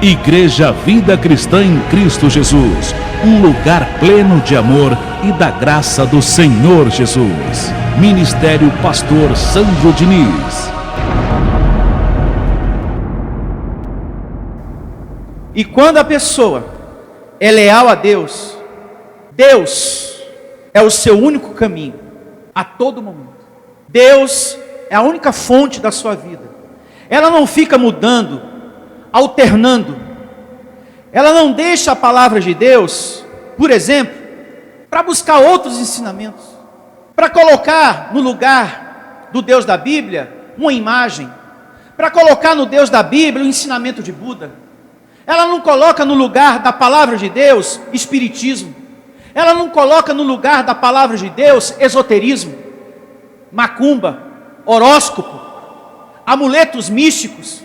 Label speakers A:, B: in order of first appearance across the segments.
A: Igreja Vida Cristã em Cristo Jesus, um lugar pleno de amor e da graça do Senhor Jesus. Ministério Pastor Sandro Diniz.
B: E quando a pessoa é leal a Deus, Deus é o seu único caminho, a todo momento. Deus é a única fonte da sua vida. Ela não fica mudando, alternando. Ela não deixa a palavra de Deus, por exemplo, para buscar outros ensinamentos, para colocar no lugar do Deus da Bíblia uma imagem, para colocar no Deus da Bíblia o ensinamento de Buda. Ela não coloca no lugar da palavra de Deus espiritismo. Ela não coloca no lugar da palavra de Deus esoterismo, macumba, horóscopo, amuletos místicos.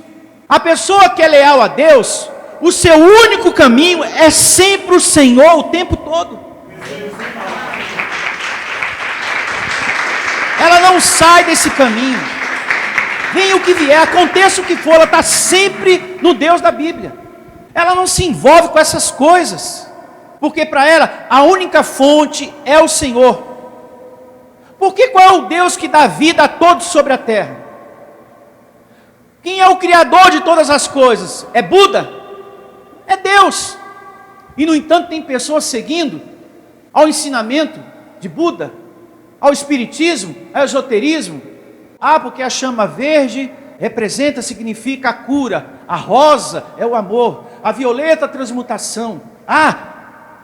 B: A pessoa que é leal a Deus, o seu único caminho é sempre o Senhor o tempo todo. Ela não sai desse caminho. Venha o que vier, aconteça o que for, ela está sempre no Deus da Bíblia. Ela não se envolve com essas coisas, porque para ela a única fonte é o Senhor. Porque qual é o Deus que dá vida a todos sobre a terra? Quem é o Criador de todas as coisas? É Buda? É Deus. E no entanto tem pessoas seguindo ao ensinamento de Buda, ao espiritismo, ao esoterismo. Porque a chama verde representa, significa a cura, a rosa é o amor, a violeta a transmutação,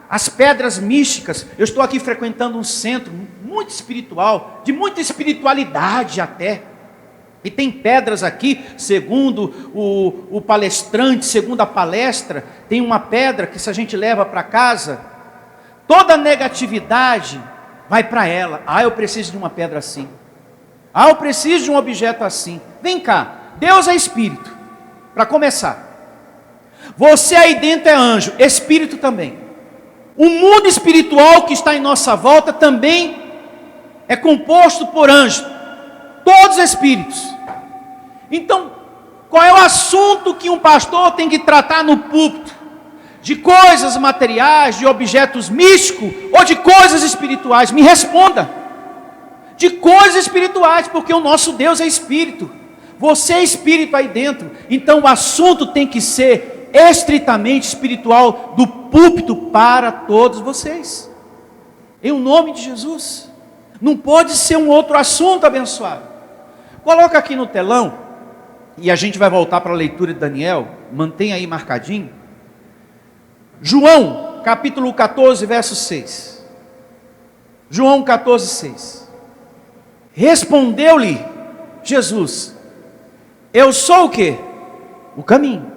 B: as pedras místicas. Eu estou aqui frequentando um centro muito espiritual, de muita espiritualidade até. E tem pedras aqui, segundo o palestrante, segundo a palestra, tem uma pedra que se a gente leva para casa, toda negatividade vai para ela. Eu preciso de uma pedra assim. Eu preciso de um objeto assim. Vem cá, Deus é espírito, para começar. Você aí dentro é anjo, espírito também. O mundo espiritual que está em nossa volta também é composto por anjos. Todos espíritos. Então, qual é o assunto que um pastor tem que tratar no púlpito? De coisas materiais, de objetos místicos ou de coisas espirituais? Me responda. De coisas espirituais, porque o nosso Deus é espírito. Você é espírito aí dentro. Então o assunto tem que ser estritamente espiritual, do púlpito para todos vocês. Em nome de Jesus. Não pode ser um outro assunto, abençoado. Coloca aqui no telão, e a gente vai voltar para a leitura de Daniel, mantenha aí marcadinho. João, capítulo 14, verso 6. João 14, 6. Respondeu-lhe Jesus: eu sou o quê? O caminho.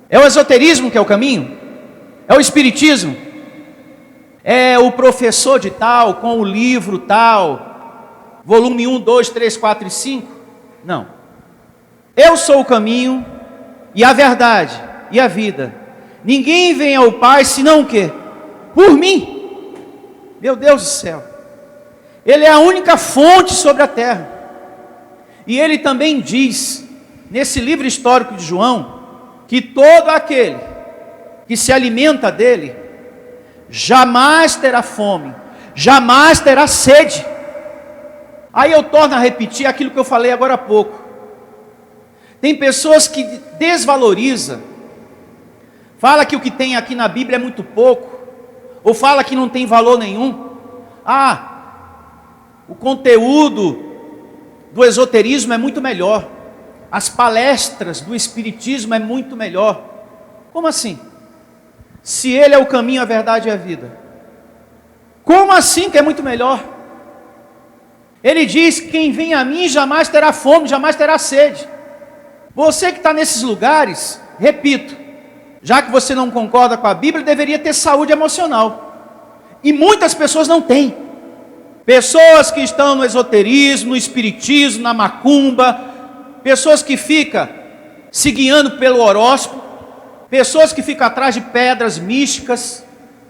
B: É o esoterismo que é o caminho? É o espiritismo? É o professor de tal, com o livro tal, volume 1, 2, 3, 4 e 5? Não. Eu sou o caminho, e a verdade, e a vida. Ninguém vem ao Pai, senão o quê? Por mim. Meu Deus do céu. Ele é a única fonte sobre a terra. E ele também diz, nesse livro histórico de João, que todo aquele que se alimenta dele, jamais terá fome, jamais terá sede. Aí eu torno a repetir aquilo que eu falei agora há pouco. Tem pessoas que desvalorizam, fala que o que tem aqui na Bíblia é muito pouco, ou fala que não tem valor nenhum. O conteúdo do esoterismo é muito melhor, as palestras do espiritismo é muito melhor. Como assim? Se ele é o caminho, a verdade e a vida. Como assim que é muito melhor? Ele diz: quem vem a mim jamais terá fome, jamais terá sede. Você que está nesses lugares, repito, já que você não concorda com a Bíblia, deveria ter saúde emocional. E muitas pessoas não têm. Pessoas que estão no esoterismo, no espiritismo, na macumba, pessoas que ficam se guiando pelo horóscopo, pessoas que ficam atrás de pedras místicas,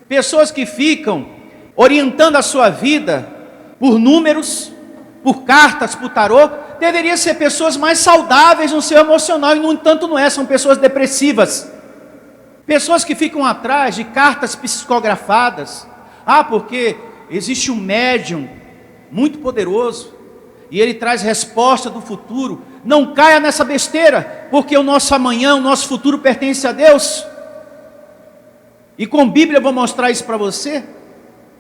B: pessoas que ficam orientando a sua vida por números, por cartas, por tarô. Deveriam ser pessoas mais saudáveis no seu emocional, e no entanto não é, são pessoas depressivas, Pessoas que ficam atrás de cartas psicografadas. Porque existe um médium muito poderoso e ele traz resposta do futuro. Não caia nessa besteira, porque o nosso amanhã, o nosso futuro pertence a Deus. E com Bíblia eu vou mostrar isso para você.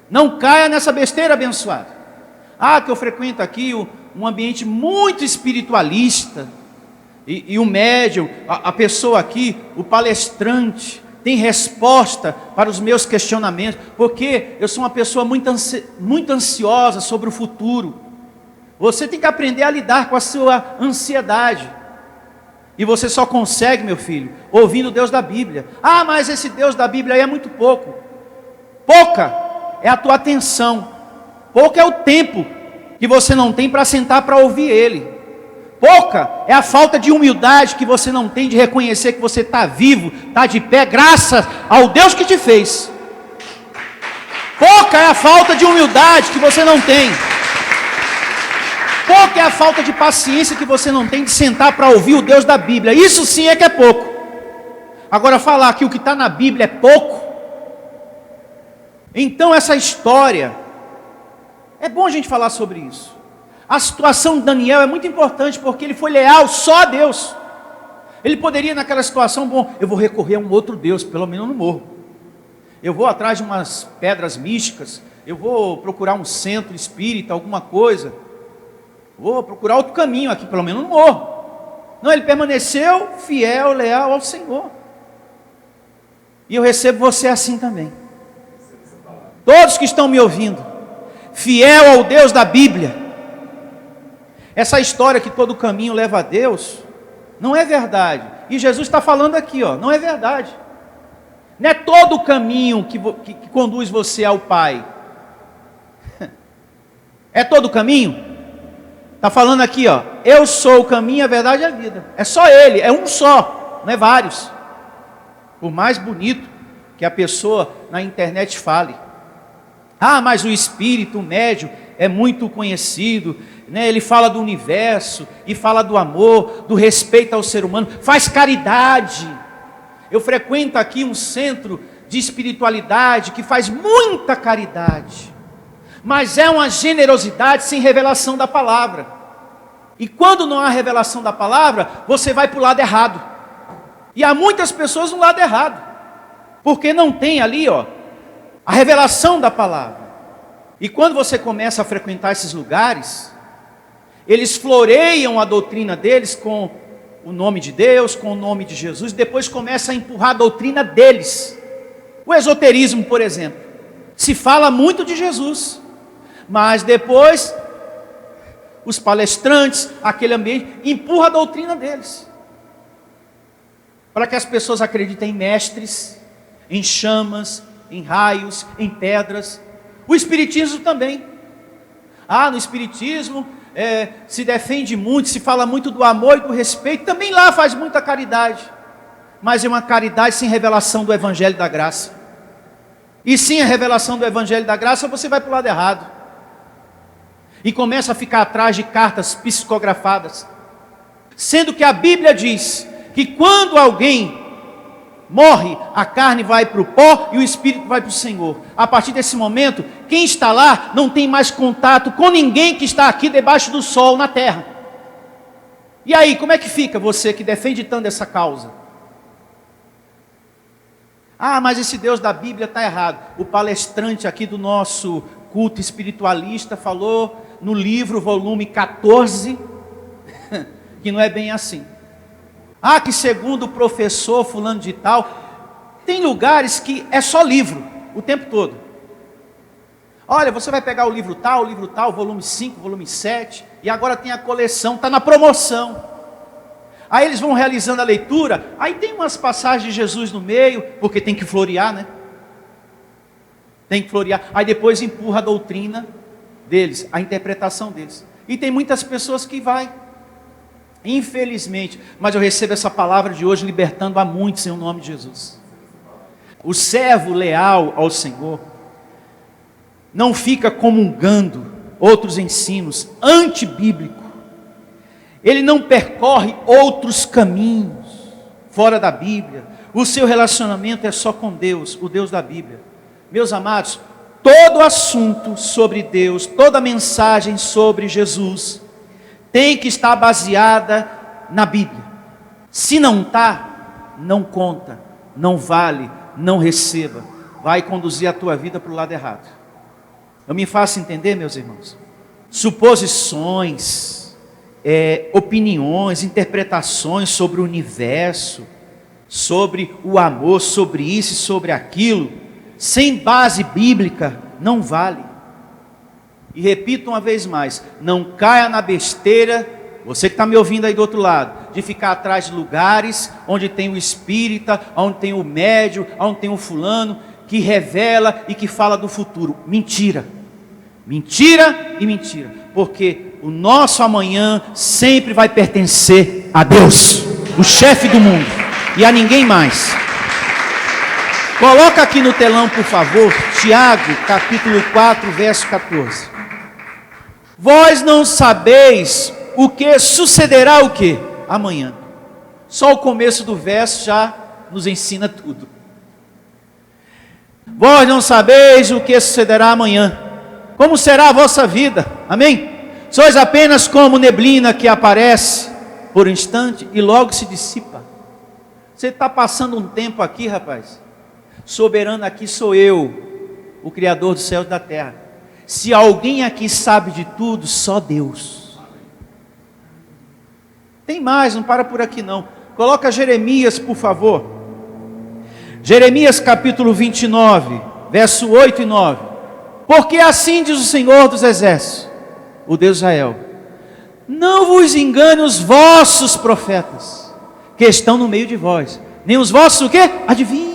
B: Não caia nessa besteira, abençoado. Que eu frequento aqui um ambiente muito espiritualista. E o médium, a pessoa aqui, o palestrante, tem resposta para os meus questionamentos. Porque eu sou uma pessoa muito ansiosa sobre o futuro. Você tem que aprender a lidar com a sua ansiedade. E você só consegue, meu filho, ouvindo o Deus da Bíblia. Mas esse Deus da Bíblia aí é muito pouco. Pouca é a tua atenção. Pouco é o tempo que você não tem para sentar para ouvir Ele. Pouca é a falta de humildade que você não tem de reconhecer que você está vivo, está de pé, graças ao Deus que te fez. Pouca é a falta de humildade que você não tem. Pouco é a falta de paciência que você não tem de sentar para ouvir o Deus da Bíblia. Isso sim é que é pouco. Agora falar que o que está na Bíblia é pouco. Então essa história, é bom a gente falar sobre isso. A situação de Daniel é muito importante porque ele foi leal só a Deus. Ele poderia naquela situação, eu vou recorrer a um outro Deus, pelo menos no morro. Eu vou atrás de umas pedras místicas, eu vou procurar um centro espírita, alguma coisa. Vou procurar outro caminho aqui, pelo menos no morro. Não, ele permaneceu fiel, leal ao Senhor. E eu recebo você assim também. Todos que estão me ouvindo, fiel ao Deus da Bíblia. Essa história que todo caminho leva a Deus, não é verdade. E Jesus está falando aqui, não é verdade. Não é todo caminho que conduz você ao Pai. É todo caminho? Está falando aqui, eu sou o caminho, a verdade e a vida. É só Ele, é um só, não é vários. Por mais bonito que a pessoa na internet fale. Mas o Espírito, o médium, é muito conhecido, né? Ele fala do universo, e fala do amor, do respeito ao ser humano, faz caridade. Eu frequento aqui um centro de espiritualidade que faz muita caridade. Mas é uma generosidade sem revelação da palavra. E quando não há revelação da palavra, você vai para o lado errado. E há muitas pessoas no lado errado, porque não tem ali, a revelação da palavra. E quando você começa a frequentar esses lugares, eles floreiam a doutrina deles com o nome de Deus, com o nome de Jesus, depois começa a empurrar a doutrina deles. O esoterismo, por exemplo, se fala muito de Jesus, mas depois os palestrantes, aquele ambiente, empurra a doutrina deles, para que as pessoas acreditem em mestres, em chamas, em raios, em pedras. O espiritismo também. No espiritismo se defende muito, se fala muito do amor e do respeito, também lá faz muita caridade, mas é uma caridade sem revelação do Evangelho da Graça. E sem a revelação do Evangelho da Graça, você vai para o lado errado. E começa a ficar atrás de cartas psicografadas. Sendo que a Bíblia diz que quando alguém morre, a carne vai para o pó e o espírito vai para o Senhor. A partir desse momento, quem está lá não tem mais contato com ninguém que está aqui debaixo do sol na terra. E aí, como é que fica você que defende tanto essa causa? Mas esse Deus da Bíblia está errado. O palestrante aqui do nosso culto espiritualista falou no livro, volume 14, que não é bem assim. Que segundo o professor fulano de tal, tem lugares que é só livro, o tempo todo. Olha, você vai pegar o livro tal, volume 5, volume 7, e agora tem a coleção, está na promoção. Aí eles vão realizando a leitura, aí tem umas passagens de Jesus no meio, porque tem que florear, né? Tem que florear. Aí depois empurra a doutrina deles, a interpretação deles. E tem muitas pessoas que vai, infelizmente, mas eu recebo essa palavra de hoje libertando a muitos em nome de Jesus. O servo leal ao Senhor não fica comungando outros ensinos antibíblicos. Ele não percorre outros caminhos fora da Bíblia. O seu relacionamento é só com Deus, o Deus da Bíblia. Meus amados, todo assunto sobre Deus, toda mensagem sobre Jesus, tem que estar baseada na Bíblia. Se não está, não conta, não vale, não receba. Vai conduzir a tua vida para o lado errado. Eu me faço entender, meus irmãos? Suposições, opiniões, interpretações sobre o universo, sobre o amor, sobre isso e sobre aquilo, sem base bíblica, não vale. E repito uma vez mais, não caia na besteira, você que está me ouvindo aí do outro lado, de ficar atrás de lugares onde tem o espírita, onde tem o médium, onde tem o fulano, que revela e que fala do futuro. Mentira, mentira e mentira, porque o nosso amanhã sempre vai pertencer a Deus, o chefe do mundo, e a ninguém mais. Coloca aqui no telão, por favor, Tiago, capítulo 4, verso 14. Vós não sabeis o que sucederá o quê? Amanhã. Só o começo do verso já nos ensina tudo. Vós não sabeis o que sucederá amanhã. Como será a vossa vida? Amém? Sois apenas como neblina que aparece por um instante e logo se dissipa. Você está passando um tempo aqui, rapaz. Soberano aqui sou eu, o Criador dos céus e da terra. Se alguém aqui sabe de tudo, só Deus. Tem mais, não para por aqui não. Coloca Jeremias, por favor. Jeremias capítulo 29, verso 8 e 9. Porque assim diz o Senhor dos exércitos, o Deus de Israel: não vos engane os vossos profetas, que estão no meio de vós, nem os vossos o quê? Adivinhos.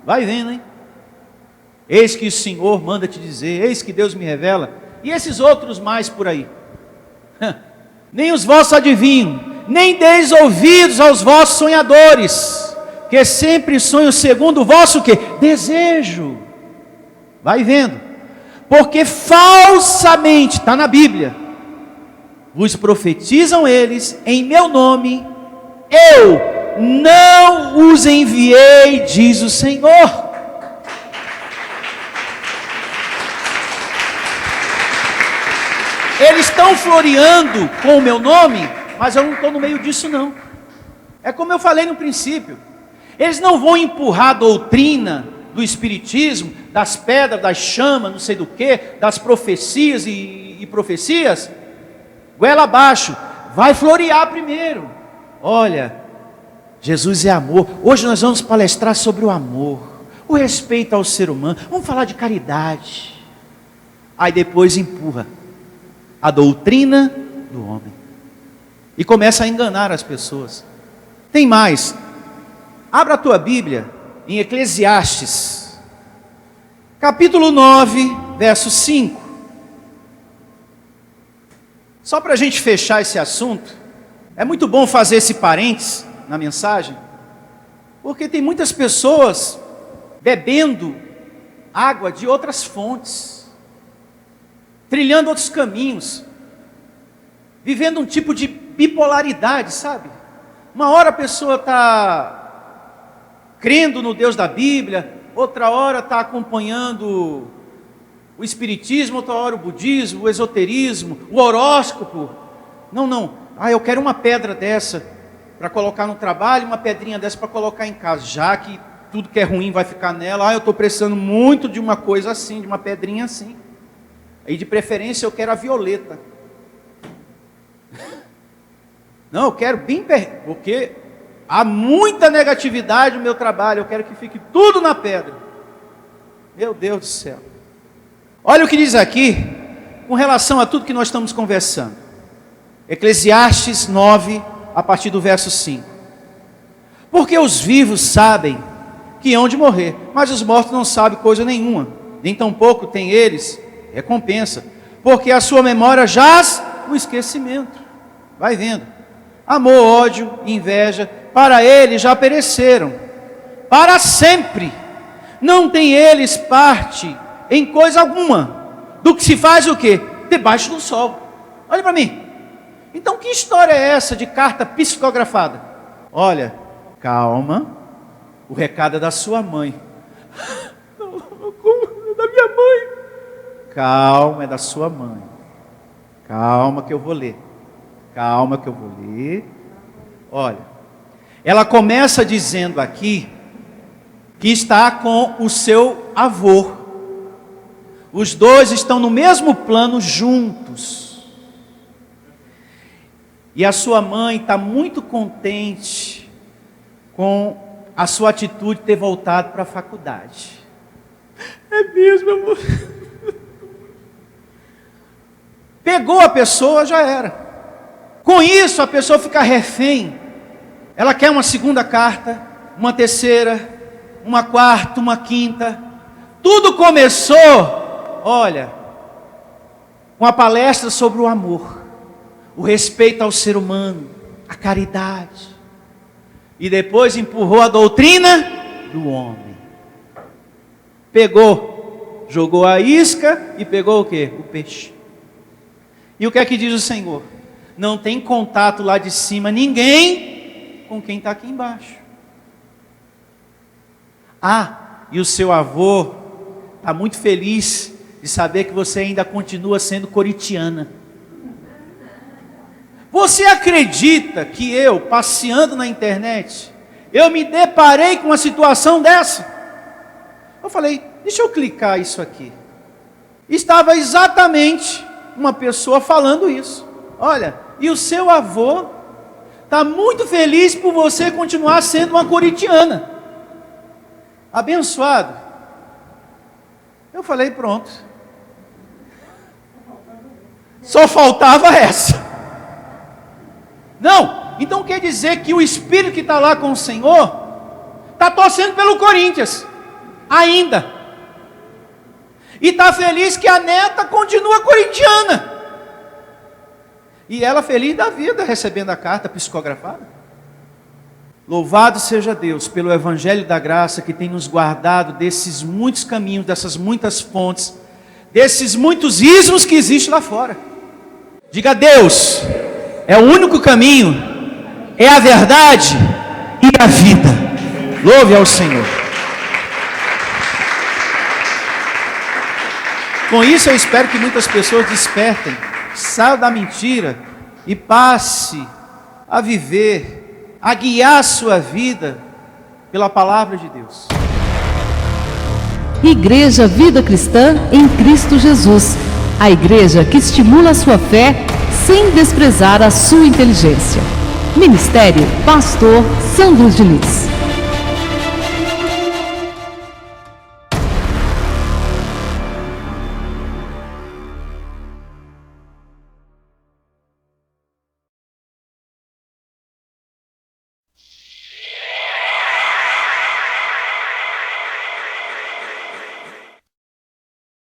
B: Vai vendo, hein? Eis que o Senhor manda te dizer, eis que Deus me revela, e esses outros mais por aí. Nem os vossos adivinhos, nem deis ouvidos aos vossos sonhadores, que sempre sonham segundo o vosso o quê? Desejo. Vai vendo, porque falsamente, está na Bíblia, vos profetizam eles em meu nome, eu não os enviei, diz o Senhor. Eles estão floreando com o meu nome, mas eu não estou no meio disso não. É como eu falei no princípio, eles não vão empurrar a doutrina do espiritismo, das pedras, das chamas, não sei do que, das profecias e profecias, goela abaixo, vai florear primeiro. Olha, Jesus é amor. Hoje nós vamos palestrar sobre o amor, o respeito ao ser humano, vamos falar de caridade. Aí depois empurra a doutrina do homem e começa a enganar as pessoas. Tem mais, abra a tua Bíblia em Eclesiastes, capítulo 9, verso 5. Só para a gente fechar esse assunto, é muito bom fazer esse parênteses na mensagem, porque tem muitas pessoas bebendo água de outras fontes, trilhando outros caminhos, vivendo um tipo de bipolaridade, sabe? Uma hora a pessoa está crendo no Deus da Bíblia, outra hora está acompanhando o espiritismo, outra hora o budismo, o esoterismo, o horóscopo. Não, eu quero uma pedra dessa para colocar no trabalho, uma pedrinha dessa para colocar em casa, já que tudo que é ruim vai ficar nela. Eu estou precisando muito de uma coisa assim, de uma pedrinha assim. Aí de preferência eu quero a violeta. Não, eu quero bem perto, porque há muita negatividade no meu trabalho, eu quero que fique tudo na pedra. Meu Deus do céu. Olha o que diz aqui, com relação a tudo que nós estamos conversando. Eclesiastes 9, a partir do verso 5. Porque os vivos sabem que hão de morrer, mas os mortos não sabem coisa nenhuma, nem tampouco têm eles recompensa, porque a sua memória jaz no esquecimento. Vai vendo. Amor, ódio, inveja, para eles já pereceram, para sempre. Não tem eles parte em coisa alguma, do que se faz o quê? Debaixo do sol. Olha para mim. Então que história é essa de carta psicografada? Olha, Calma, o recado é da sua mãe. Não, é da minha mãe. Calma, é da sua mãe. Calma que eu vou ler. Calma que eu vou ler. Olha, ela começa dizendo aqui que está com o seu avô. Os dois estão no mesmo plano juntos. E a sua mãe está muito contente com a sua atitude de ter voltado para a faculdade. É mesmo, amor? Pegou a pessoa, já era. Com isso, a pessoa fica refém. Ela quer uma segunda carta, uma terceira, uma quarta, uma quinta. Tudo começou, olha, com a palestra sobre o amor, o respeito ao ser humano, a caridade. E depois empurrou a doutrina do homem. Pegou, jogou a isca e pegou o quê? O peixe. E o que é que diz o Senhor? Não tem contato lá de cima ninguém com quem está aqui embaixo. Ah, e o seu avô está muito feliz de saber que você ainda continua sendo corintiana. Você acredita que eu, passeando na internet, eu me deparei com uma situação dessa? Eu falei, deixa eu clicar isso aqui. Estava exatamente uma pessoa falando isso. Olha, e o seu avô está muito feliz por você continuar sendo uma corintiana. Abençoado. Eu falei, pronto. Só faltava essa. Não, então quer dizer que o espírito que está lá com o Senhor está torcendo pelo Corinthians, ainda. E está feliz que a neta continua corintiana. E ela feliz da vida, recebendo a carta psicografada. Louvado seja Deus pelo Evangelho da Graça que tem nos guardado desses muitos caminhos, dessas muitas fontes, desses muitos ismos que existem lá fora. Diga, Deus é o único caminho, é a verdade e a vida. Louve ao Senhor. Com isso eu espero que muitas pessoas despertem, saiam da mentira e passe a viver, a guiar a sua vida pela palavra de Deus.
C: Igreja Vida Cristã em Cristo Jesus. A igreja que estimula a sua fé sem desprezar a sua inteligência. Ministério Pastor Sandro Diniz.